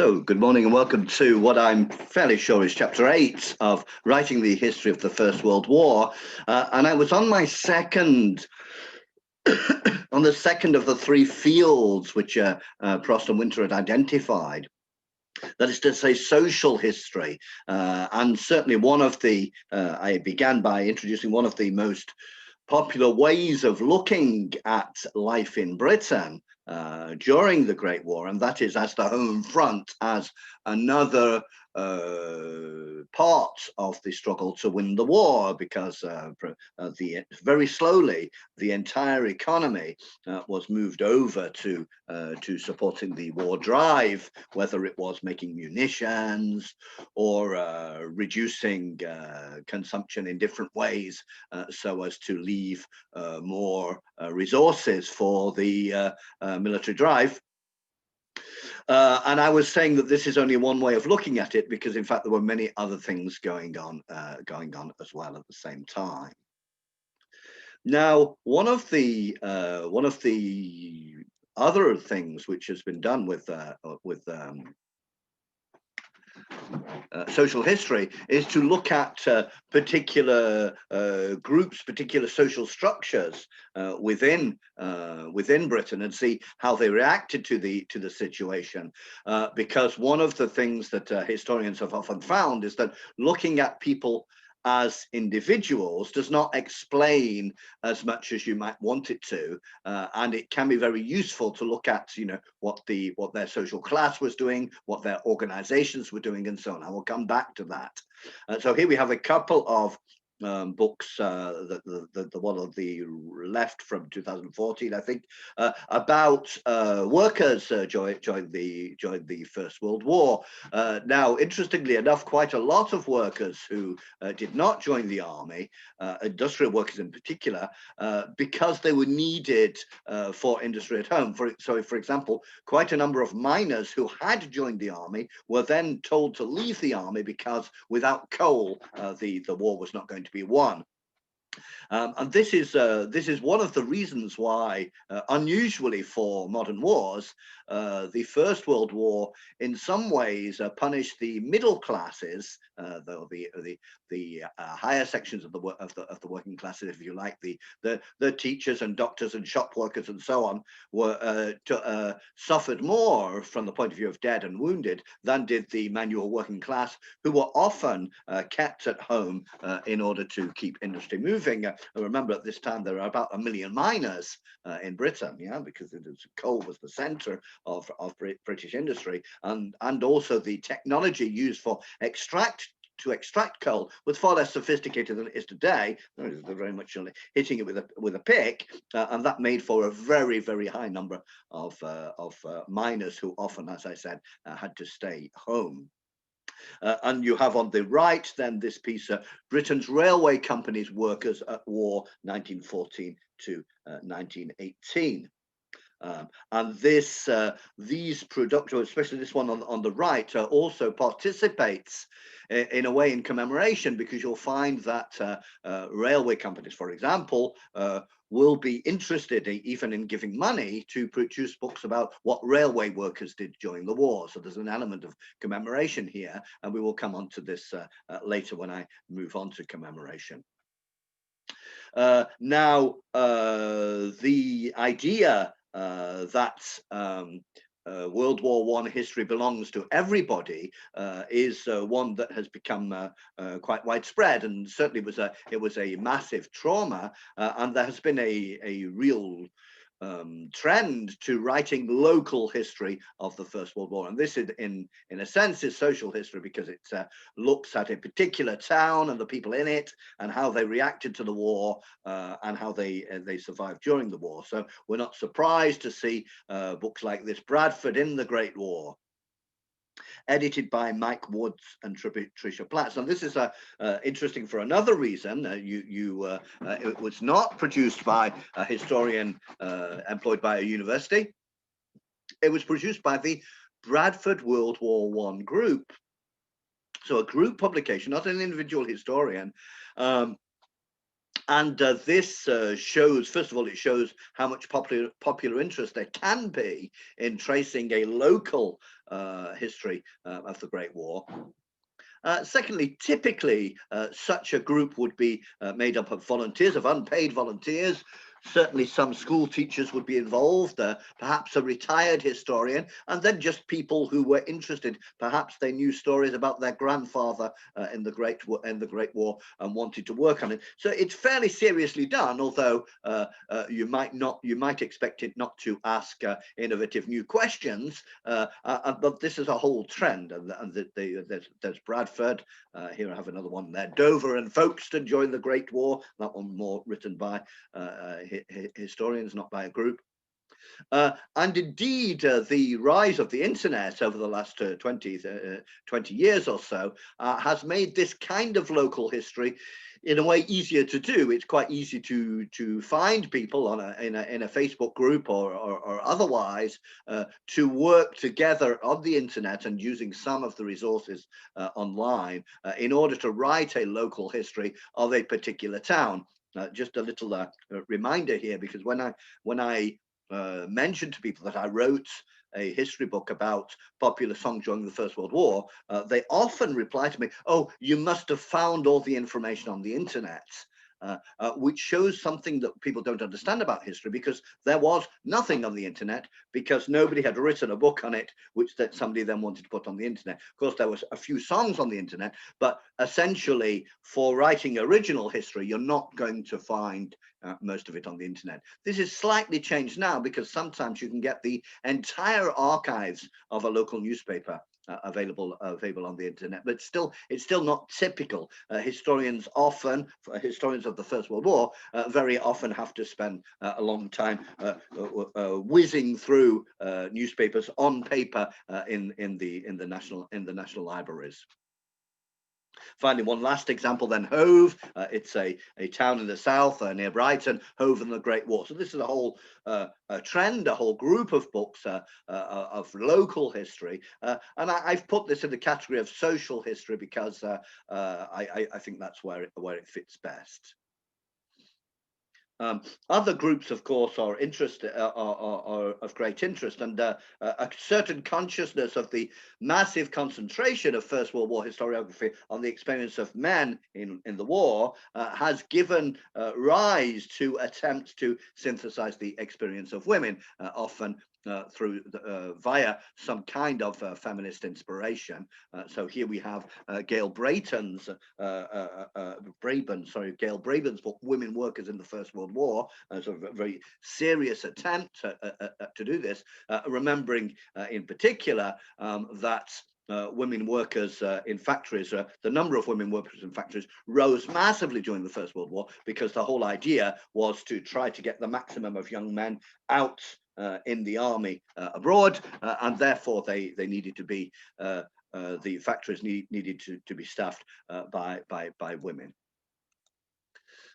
So, good morning and welcome to what I'm fairly sure is chapter 8 of Writing the History of the First World War. And I was on my second, on the second of the three fields which Prost and Winter had identified. That is to say, social history. And certainly one of the, I began by introducing one of the most popular ways of looking at life in Britain during the Great War, and that is as the home front, as another part of the struggle to win the war, because very slowly the entire economy was moved over to supporting the war drive, whether it was making munitions or reducing consumption in different ways so as to leave more resources for the military drive. And I was saying that this is only one way of looking at it, because in fact there were many other things going on as well at the same time. Now, one of the other things which has been done with social history is to look at particular groups, particular social structures within Britain, and see how they reacted to the situation. Because one of the things that historians have often found is that looking at people as individuals does not explain as much as you might want it to, and it can be very useful to look at, what their social class was doing, what their organizations were doing, and so on. I will come back to that. So here we have a couple of books, the one on the left from 2014, I think, about workers joined the First World War. Now, interestingly enough, quite a lot of workers who did not join the army, industrial workers in particular, because they were needed for industry at home. So, for example, quite a number of miners who had joined the army were then told to leave the army because without coal, the war was not going to be won. And this is one of the reasons why, unusually for modern wars, the First World War in some ways punished the middle classes, the higher sections of the working classes, if you like, the teachers and doctors and shop workers and so on, were suffered more from the point of view of dead and wounded than did the manual working class, who were often kept at home in order to keep industry moving. I remember at this time there were about 1 million miners in Britain, because coal was the center of British industry, and also the technology used for to extract coal was far less sophisticated than it is today. They're very much hitting it with a pick, and that made for a very, very high number of miners who often, as I said, had to stay home. And you have on the right then this piece, Britain's Railway Company's Workers at War, 1914 to 1918. And these productive, especially this one on the right, also participates in a way in commemoration, because you'll find that railway companies, for example, will be interested even in giving money to produce books about what railway workers did during the war. So there's an element of commemoration here, and we will come on to this later when I move on to commemoration. Now, the idea that World War I history belongs to everybody is one that has become quite widespread, and certainly it was a massive trauma, and there has been a real trend to writing local history of the First World War. And this is, in a sense, is social history, because it looks at a particular town and the people in it and how they reacted to the war and how they survived during the war. So we're not surprised to see books like this, Bradford in the Great War, edited by Mike Woods and Tricia Platts. And this is interesting for another reason. It was not produced by a historian employed by a university. It was produced by the Bradford World War I group. So a group publication, not an individual historian. And this shows, first of all, it shows how much popular interest there can be in tracing a local history of the Great War. Secondly, typically such a group would be made up of volunteers, of unpaid volunteers. Certainly some school teachers would be involved, perhaps a retired historian, and then just people who were interested. Perhaps they knew stories about their grandfather in the Great War and wanted to work on it. So it's fairly seriously done, although you might expect it not to ask innovative new questions. But this is a whole trend, and there's Bradford. Here I have another one there. Dover and Folkestone during the Great War. That one more written by historians, not by a group. And indeed, the rise of the internet over the last 20 years or so has made this kind of local history in a way easier to do. It's quite easy to find people on in a Facebook group or otherwise to work together on the internet and using some of the resources online in order to write a local history of a particular town. Just a little reminder here, because when I mentioned to people that I wrote a history book about popular songs during the First World War, they often reply to me, "Oh, you must have found all the information on the internet," which shows something that people don't understand about history, because there was nothing on the internet, because nobody had written a book on it, which that somebody then wanted to put on the internet. Of course, there was a few songs on the internet, but essentially for writing original history, you're not going to find most of it on the internet. This is slightly changed now, because sometimes you can get the entire archives of a local newspaper available on the internet, but it's still not typical. Historians of the First World War very often have to spend a long time whizzing through newspapers on paper in the national libraries. Finally, one last example then, Hove. It's a town in the south near Brighton, Hove and the Great War. So this is a whole trend, a whole group of books of local history. And I've put this in the category of social history because I think that's where it fits best. Other groups, of course, are of great interest, and a certain consciousness of the massive concentration of First World War historiography on the experience of men in the war has given rise to attempts to synthesize the experience of women, often through via some kind of feminist inspiration. So here we have Gail Braben's book Women Workers in the First World War, sort of a very serious attempt to do this, remembering in particular that women workers in factories, the number of women workers in factories rose massively during the First World War, because the whole idea was to try to get the maximum of young men out in the army abroad, and therefore they needed to be the factories needed to be staffed by women.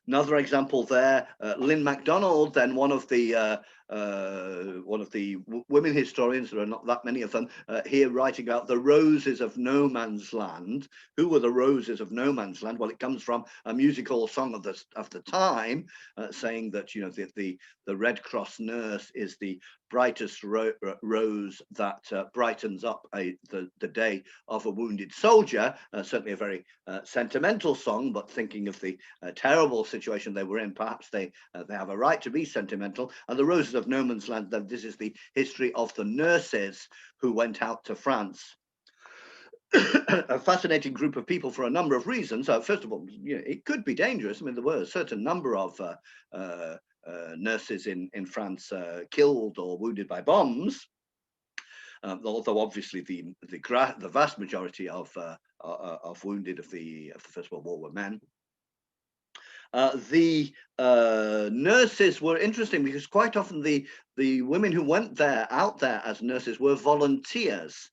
Another example there, Lynn MacDonald, then one of the women historians, there are not that many of them, here writing about the roses of no man's land. Who were the roses of no man's land? Well, it comes from a musical song of the time, saying that, you know, the Red Cross nurse is the brightest rose that brightens up the day of a wounded soldier. Certainly a very sentimental song, but thinking of the terrible situation they were in, perhaps they have a right to be sentimental. And the roses of no man's land, this is the history of the nurses who went out to France. A fascinating group of people for a number of reasons. First of all, you know, it could be dangerous. I mean, there were a certain number of nurses in France killed or wounded by bombs, although obviously the vast majority of wounded of the First World War were men. The nurses were interesting because quite often the women who went out there as nurses were volunteers.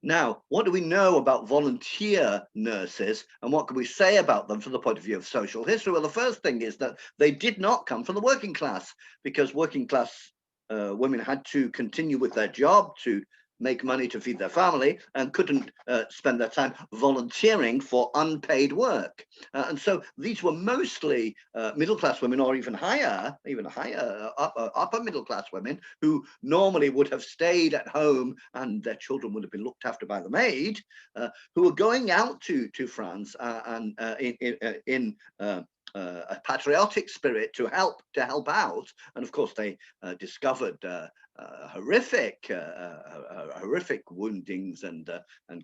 Now, what do we know about volunteer nurses, and what can we say about them from the point of view of social history? Well, the first thing is that they did not come from the working class, because working class women had to continue with their job to make money to feed their family and couldn't spend their time volunteering for unpaid work. And so these were mostly middle-class women, or even higher, upper middle-class women, who normally would have stayed at home and their children would have been looked after by the maid, who were going out to France and in a patriotic spirit to help out. And of course, they discovered horrific woundings and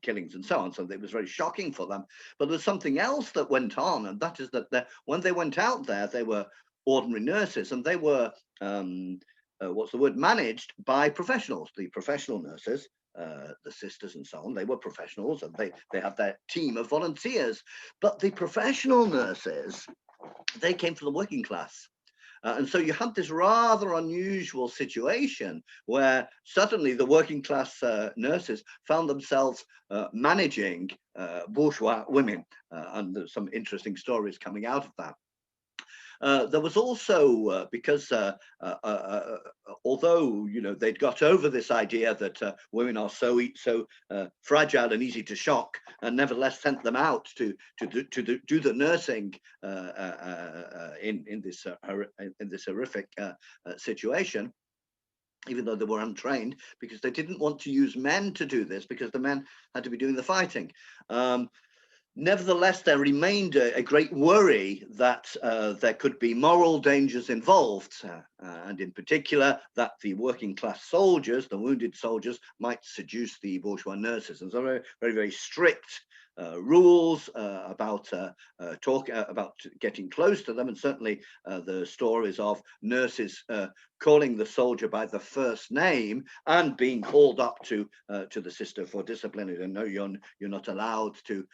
killings and so on. So it was very shocking for them. But there's something else that went on, and that is that when they went out there, they were ordinary nurses, and they were managed by professionals. The professional nurses, the sisters and so on, they were professionals, and they had their team of volunteers. But the professional nurses, they came from the working class. And so you had this rather unusual situation where suddenly the working class nurses found themselves managing bourgeois women. And there's some interesting stories coming out of that. There was also, because although they'd got over this idea that women are so fragile and easy to shock, and nevertheless sent them out to do the nursing in this horrific situation, even though they were untrained, because they didn't want to use men to do this, because the men had to be doing the fighting. Nevertheless, there remained a great worry that there could be moral dangers involved, and in particular that the working class soldiers, the wounded soldiers, might seduce the bourgeois nurses. And so very, very, very strict rules about getting close to them, and certainly the stories of nurses calling the soldier by the first name and being called up to the sister for discipline. And no, you're not allowed to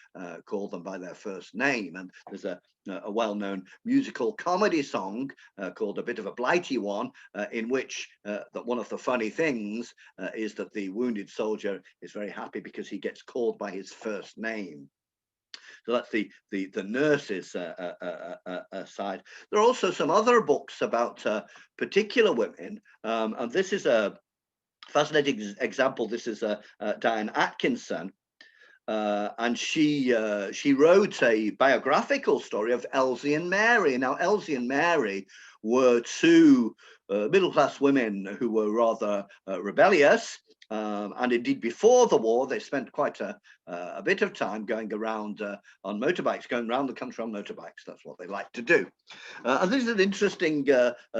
call them by their first name. And there's a well-known musical comedy song called A Bit of a Blighty One, in which that one of the funny things is that the wounded soldier is very happy because he gets called by his first name. So that's the nurses side. There are also some other books about particular women, and this is a fascinating example. This is Diane Atkinson, and she wrote a biographical story of Elsie and Mary. Now, Elsie and Mary were two middle-class women who were rather rebellious. And indeed, before the war, they spent quite a bit of time going around on motorbikes, going around the country on motorbikes. That's what they like to do. And this is an interesting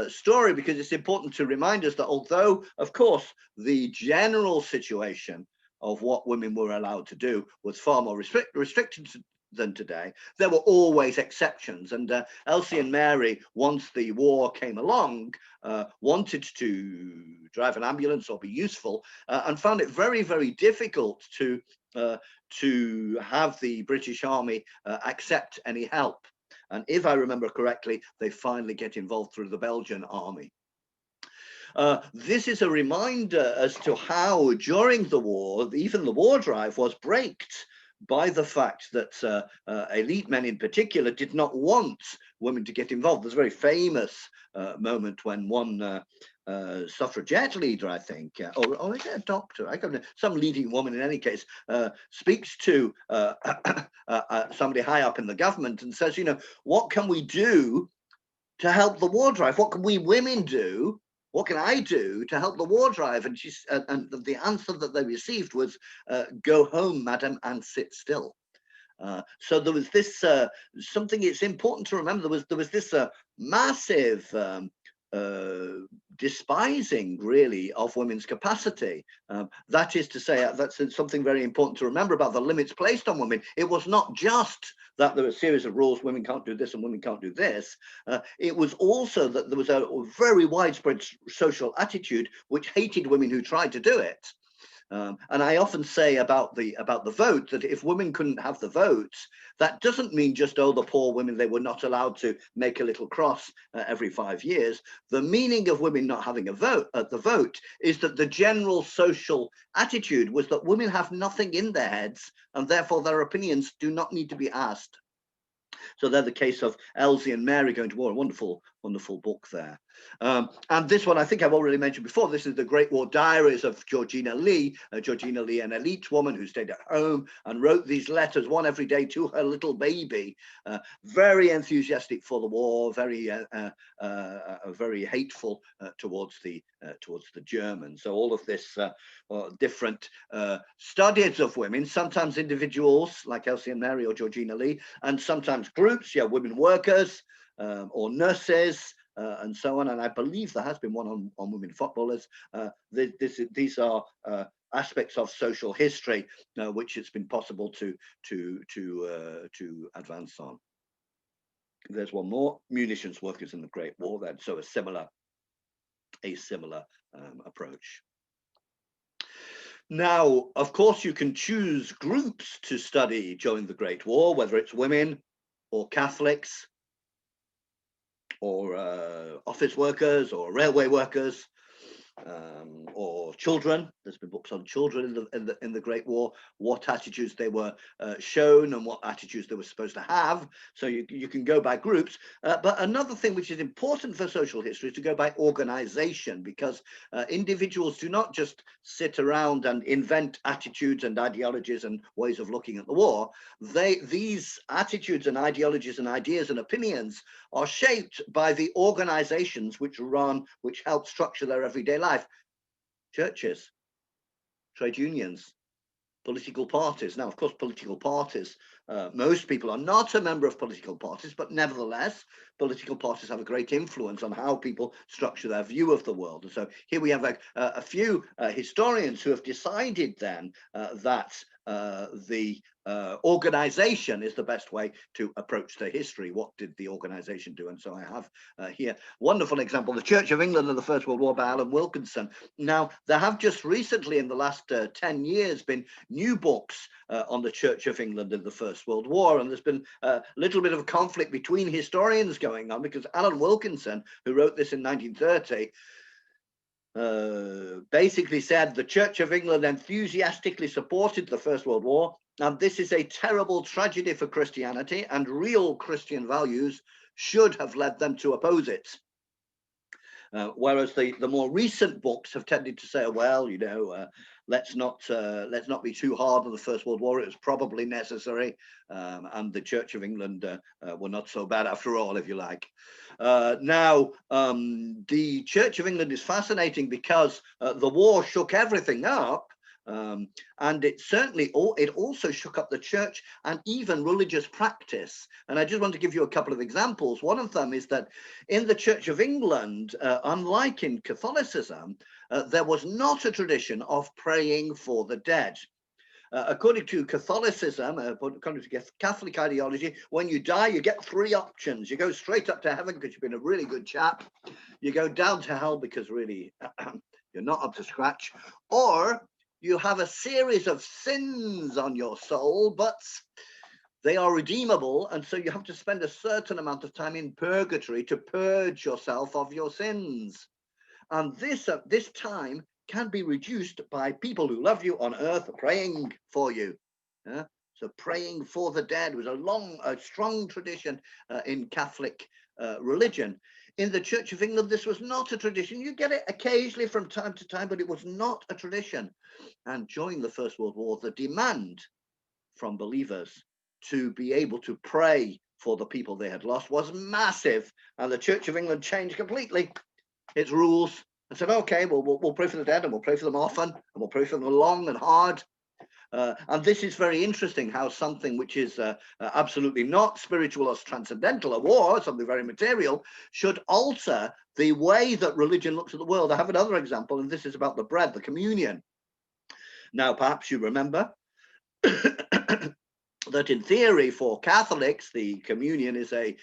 story, because it's important to remind us that although, of course, the general situation of what women were allowed to do was far more restricted than today, there were always exceptions. And Elsie and Mary, once the war came along, wanted to drive an ambulance or be useful, and found it very, very difficult to have the British Army accept any help. And if I remember correctly, they finally get involved through the Belgian army. This is a reminder as to how during the war, even the war drive was braked by the fact that elite men in particular did not want women to get involved. There's a very famous moment when one suffragette leader, I think, or is it a doctor? I don't know, some leading woman in any case, speaks to somebody high up in the government and says, what can we do to help the war drive? What can we women do? What can I do to help the war drive? And and the answer that they received was, go home, madam, and sit still. So there was this something it's important to remember. There was this massive despising, really, of women's capacity. That is to say, that's something very important to remember about the limits placed on women. It was not just that there were a series of rules, women can't do this and women can't do this. It was also that there was a very widespread social attitude which hated women who tried to do it. And I often say about the vote that if women couldn't have the vote, that doesn't mean just, oh, the poor women, they were not allowed to make a little cross every 5 years. The meaning of women not having a vote the vote is that the general social attitude was that women have nothing in their heads, and therefore their opinions do not need to be asked. So they're the case of Elsie and Mary going to war, a wonderful wonderful book there. And this one, I think I've already mentioned before, this is The Great War Diaries of Georgina Lee. Georgina Lee, an elite woman who stayed at home and wrote these letters, one every day, to her little baby. Very enthusiastic for the war, very hateful towards the Germans. So all of this different studies of women, sometimes individuals like Elsie and Mary or Georgina Lee, and sometimes groups, women workers, or nurses, and so on. And I believe there has been one on women footballers. These are aspects of social history which it's been possible to advance on. There's one more: munitions workers in the Great War. Then, so a similar approach. Now, of course, you can choose groups to study during the Great War, whether it's women or Catholics, or office workers, or railway workers, or children. There's been books on children in the Great War, what attitudes they were shown and what attitudes they were supposed to have. So you can go by groups. But another thing which is important for social history is to go by organization, because individuals do not just sit around and invent attitudes and ideologies and ways of looking at the war. These attitudes and ideologies and ideas and opinions are shaped by the organizations which help structure their everyday life. Churches, trade unions, political parties. Now, of course, political parties, most people are not a member of political parties, but nevertheless, political parties have a great influence on how people structure their view of the world. And so here we have a few historians who have decided then that the organization is the best way to approach the history. What did the organization do? And so I have here wonderful example, The Church of England in the First World War by Alan Wilkinson. Now, there have just recently in the last 10 years been new books on the Church of England in the First World War, and there's been a little bit of a conflict between historians going on, because Alan Wilkinson, who wrote this in 1930, basically said the Church of England enthusiastically supported the First World War, and this is a terrible tragedy for Christianity, and real Christian values should have led them to oppose it. Whereas the more recent books have tended to say, well, let's not be too hard on the First World War. It was probably necessary, and the Church of England were not so bad after all, if you like. Now, the Church of England is fascinating because the war shook everything up. And it also shook up the church and even religious practice. And I just want to give you a couple of examples. One of them is that in the Church of England, unlike in Catholicism, there was not a tradition of praying for the dead. According to Catholicism, according to Catholic ideology, when you die, you get three options. You go straight up to heaven because you've been a really good chap. You go down to hell because really you're not up to scratch. Or you have a series of sins on your soul, but they are redeemable. And so you have to spend a certain amount of time in purgatory to purge yourself of your sins. And this time can be reduced by people who love you on earth praying for you. So praying for the dead was a strong tradition in Catholic religion. In the Church of England, this was not a tradition. You get it occasionally from time to time, but it was not a tradition. And during the First World War, the demand from believers to be able to pray for the people they had lost was massive. And the Church of England changed completely its rules and said, okay, we'll pray for the dead, and we'll pray for them often, and we'll pray for them long and hard. And this is very interesting, how something which is absolutely not spiritual or transcendental, a war, something very material, should alter the way that religion looks at the world. I have another example, and this is about the bread, the communion. Now, perhaps you remember that in theory for Catholics, the communion is a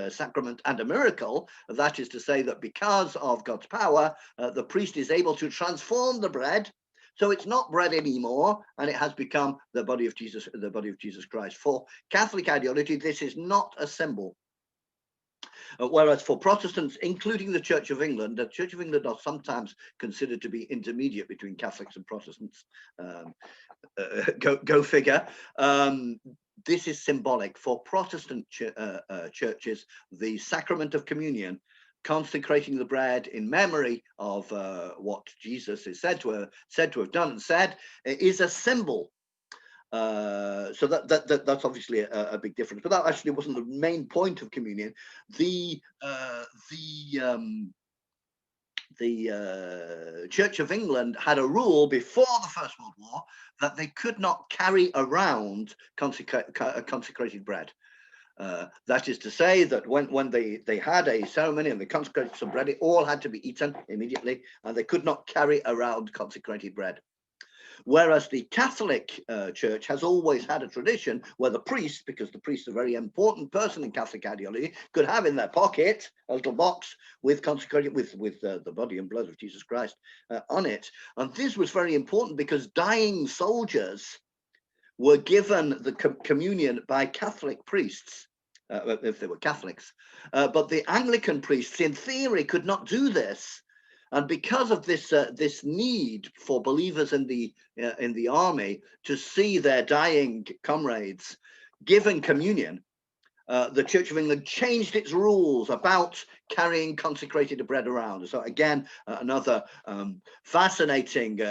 sacrament and a miracle. That is to say that because of God's power, the priest is able to transform the bread. So it's not bread anymore, and it has become the body of Jesus Christ. For Catholic ideology, this is not a symbol. Whereas for Protestants, including the Church of England, the Church of England are sometimes considered to be intermediate between Catholics and Protestants. Um, go figure. This is symbolic. For Protestant churches, the sacrament of communion, consecrating the bread in memory of what Jesus is said to have done and said, is a symbol. So that's obviously a big difference, but that actually wasn't the main point of communion. The Church of England had a rule before the First World War that they could not carry around consecrated bread. That is to say that when they had a ceremony and they consecrated some bread, it all had to be eaten immediately, and they could not carry around consecrated bread. Whereas the Catholic Church has always had a tradition where the priest, because the priest is a very important person in Catholic ideology, could have in their pocket a little box with consecrated with the body and blood of Jesus Christ on it. And this was very important because dying soldiers were given the communion by Catholic priests. If they were Catholics, but the Anglican priests, in theory, could not do this. And because of this this need for believers in the army to see their dying comrades given communion, the Church of England changed its rules about carrying consecrated bread around. So again, another fascinating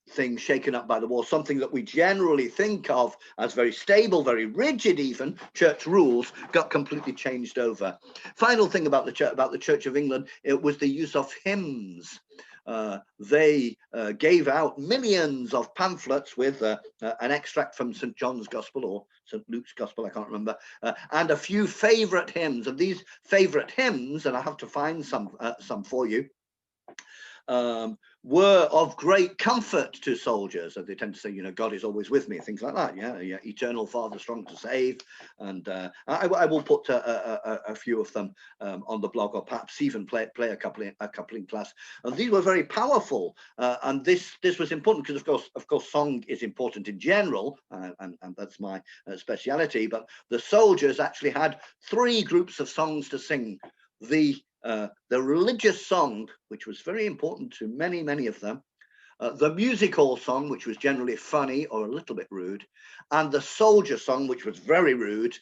thing shaken up by the war, something that we generally think of as very stable, very rigid, even church rules, got completely changed over. Final thing about the Church of England, it was the use of hymns. They gave out millions of pamphlets with an extract from St. John's Gospel or St. Luke's Gospel, I can't remember, and a few favorite hymns. And these favorite hymns, and I have to find some for you, were of great comfort to soldiers. And they tend to say, you know, God is always with me, things like that. Yeah, eternal Father, strong to save. And I will put a few of them on the blog, or perhaps even play a coupling class. And these were very powerful. And this was important because, of course, song is important in general, and that's my speciality. But the soldiers actually had 3 groups of songs to sing. The religious song, which was very important to many of them, the music hall song, which was generally funny or a little bit rude, and the soldier song, which was very rude,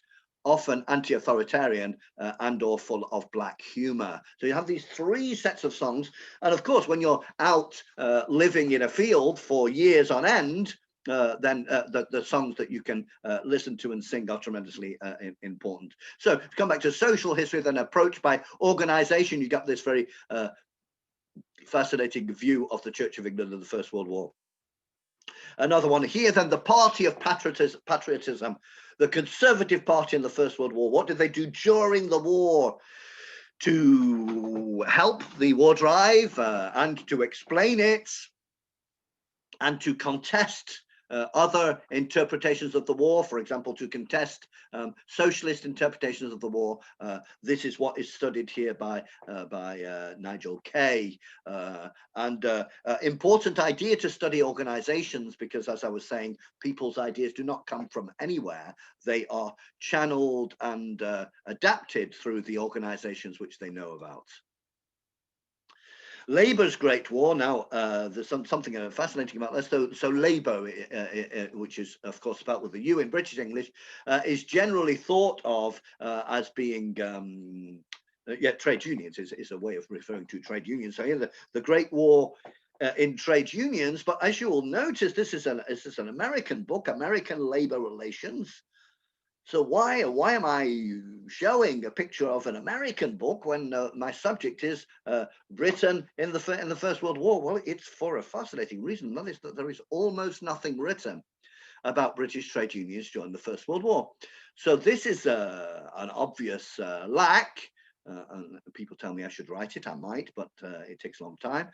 often anti-authoritarian and or full of black humor. So you have these 3 sets of songs. And of course, when you're out living in a field for years on end, then the songs that you can listen to and sing are tremendously important. So to come back to social history, then approached by organization, you got this very fascinating view of the Church of England in the First World War. Another one here, then, the party of patriotism, the Conservative Party in the First World War. What did they do during the war to help the war drive and to explain it and to contest other interpretations of the war, for example, to contest socialist interpretations of the war? This is what is studied here by Nigel Kay. And important idea to study organizations, because, as I was saying, people's ideas do not come from anywhere. They are channeled and adapted through the organizations which they know about. Labour's Great War. Now, there's something fascinating about this. So Labour, which is, of course, spelled with the U in British English, is generally thought of as being, trade unions is a way of referring to trade unions. So here, the Great War in trade unions. But as you will notice, this is an American book, American Labour Relations. So why am I showing a picture of an American book when my subject is Britain in the First World War? Well, it's for a fascinating reason. That is that there is almost nothing written about British trade unions during the First World War. So this is an obvious lack. And people tell me I should write it. I might, but it takes a long time.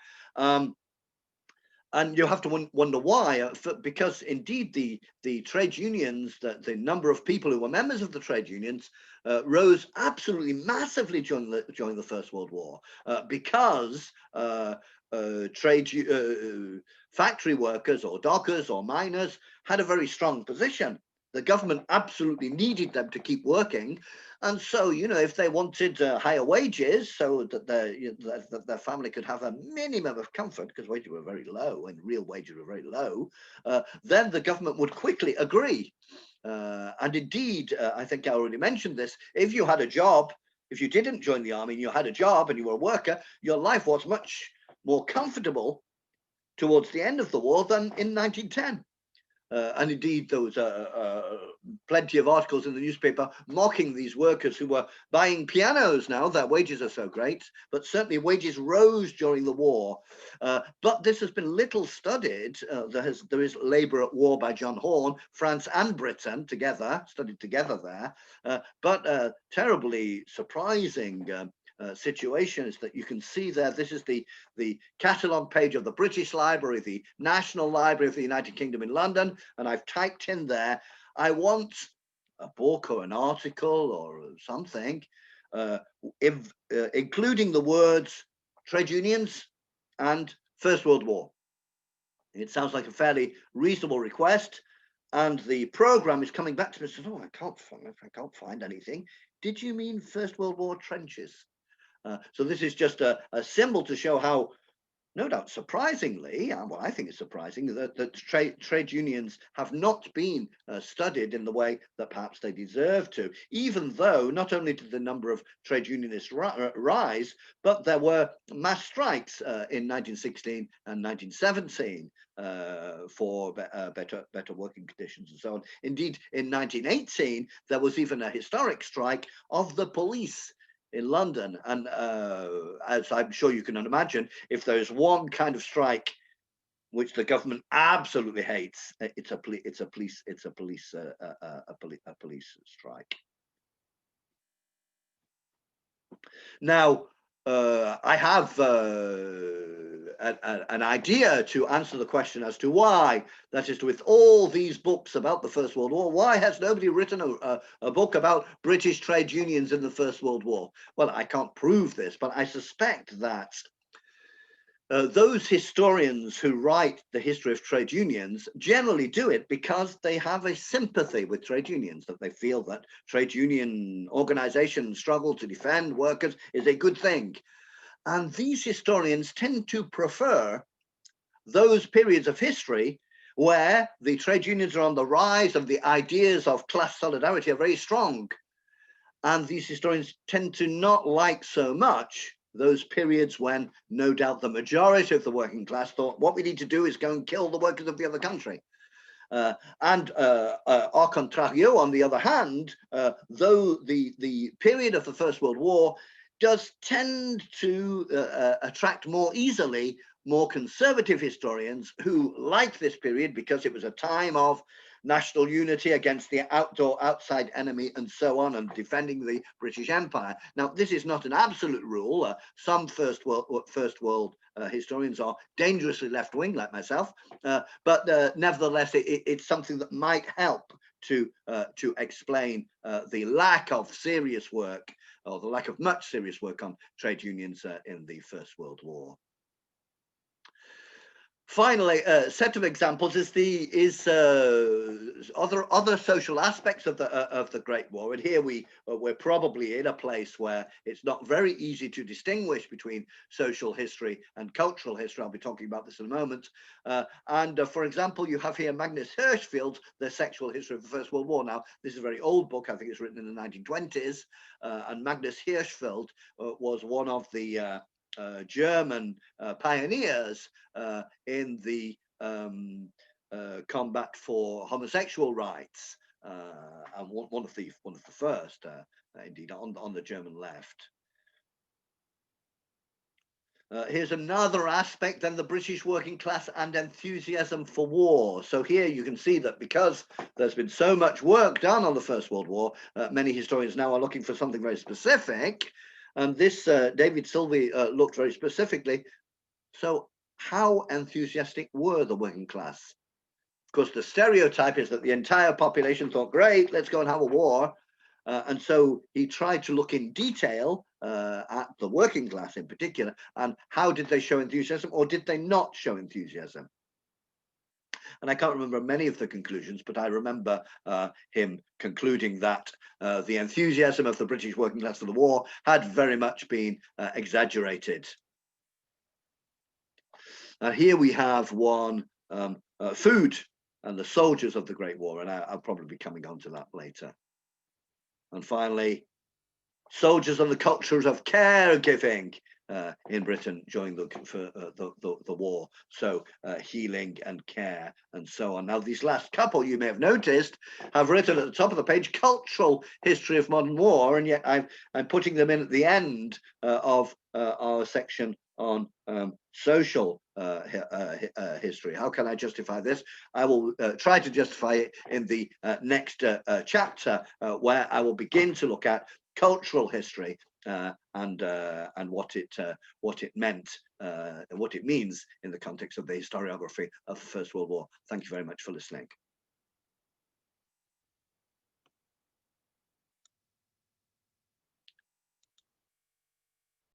And you have to wonder why, because indeed the trade unions, the number of people who were members of the trade unions rose absolutely massively during the First World War, because factory workers or dockers or miners had a very strong position. The government absolutely needed them to keep working. And so, you know, if they wanted higher wages so that that their family could have a minimum of comfort, because wages were very low and real wages were very low, then the government would quickly agree. And indeed, I think I already mentioned this, if you had a job, if you didn't join the army and you had a job and you were a worker, your life was much more comfortable towards the end of the war than in 1910. And indeed, there was plenty of articles in the newspaper mocking these workers who were buying pianos now. Their wages are so great, but certainly wages rose during the war. But this has been little studied. There is Labour at War by John Horne, France and Britain together, studied together there. But terribly surprising situation is that you can see there, this is the catalogue page of the British Library, the National Library of the United Kingdom in London, and I've typed in there, I want a book or an article or something, including the words trade unions and First World War. It sounds like a fairly reasonable request, and the program is coming back to me and says, oh, I can't find anything. Did you mean First World War trenches? So this is just a symbol to show how, no doubt surprisingly, well, I think it's surprising that trade unions have not been studied in the way that perhaps they deserve to, even though not only did the number of trade unionists rise, but there were mass strikes in 1916 and 1917 for better working conditions and so on. Indeed, in 1918, there was even a historic strike of the police in London, and as I'm sure you can imagine, if there's one kind of strike which the government absolutely hates, it's a police strike. Now, I have an idea to answer the question as to why, that is, with all these books about the First World War, why has nobody written a book about British trade unions in the First World War? Well, I can't prove this, but I suspect that those historians who write the history of trade unions generally do it because they have a sympathy with trade unions, that they feel that trade union organizations struggle to defend workers is a good thing. And these historians tend to prefer those periods of history where the trade unions are on the rise and the ideas of class solidarity are very strong. And these historians tend to not like so much those periods when no doubt the majority of the working class thought what we need to do is go and kill the workers of the other country. Au contrario, on the other hand, though the period of the First World War does tend to attract more easily more conservative historians who like this period because it was a time of national unity against the outside enemy and so on, and defending the British Empire. Now, this is not an absolute rule. Some First World historians are dangerously left-wing, like myself, but nevertheless, it's something that might help to explain the lack of serious work, or the lack of much serious work on trade unions in the First World War. Finally, a set of examples is other social aspects of the Great War, and here we're probably in a place where it's not very easy to distinguish between social history and cultural history. I'll be talking about this in a moment. For example, you have here Magnus Hirschfeld's The Sexual History of the First World War. Now, this is a very old book. I think it's written in the 1920s, and Magnus Hirschfeld was one of the German pioneers in the combat for homosexual rights, and one of the first, indeed, on the German left. Here's another aspect, then, the British working class and enthusiasm for war. So here you can see that because there's been so much work done on the First World War, many historians now are looking for something very specific. And this, David Silvey looked very specifically. So how enthusiastic were the working class? Of course, the stereotype is that the entire population thought, great, let's go and have a war. And so he tried to look in detail at the working class in particular, and how did they show enthusiasm, or did they not show enthusiasm? and I can't remember many of the conclusions, but I remember him concluding that the enthusiasm of the British working class for the war had very much been exaggerated. Here we have one, food and the soldiers of the Great War, and I'll probably be coming on to that later. And finally, soldiers and the cultures of caregiving in Britain during the war. So healing and care and so on. Now, these last couple, you may have noticed, have written at the top of the page cultural history of modern war, and yet I'm putting them in at the end of our section on social history. How can I justify this? I will try to justify it in the next chapter, where I will begin to look at cultural history and what it meant, what it means in the context of the historiography of the First World War. Thank you very much for listening.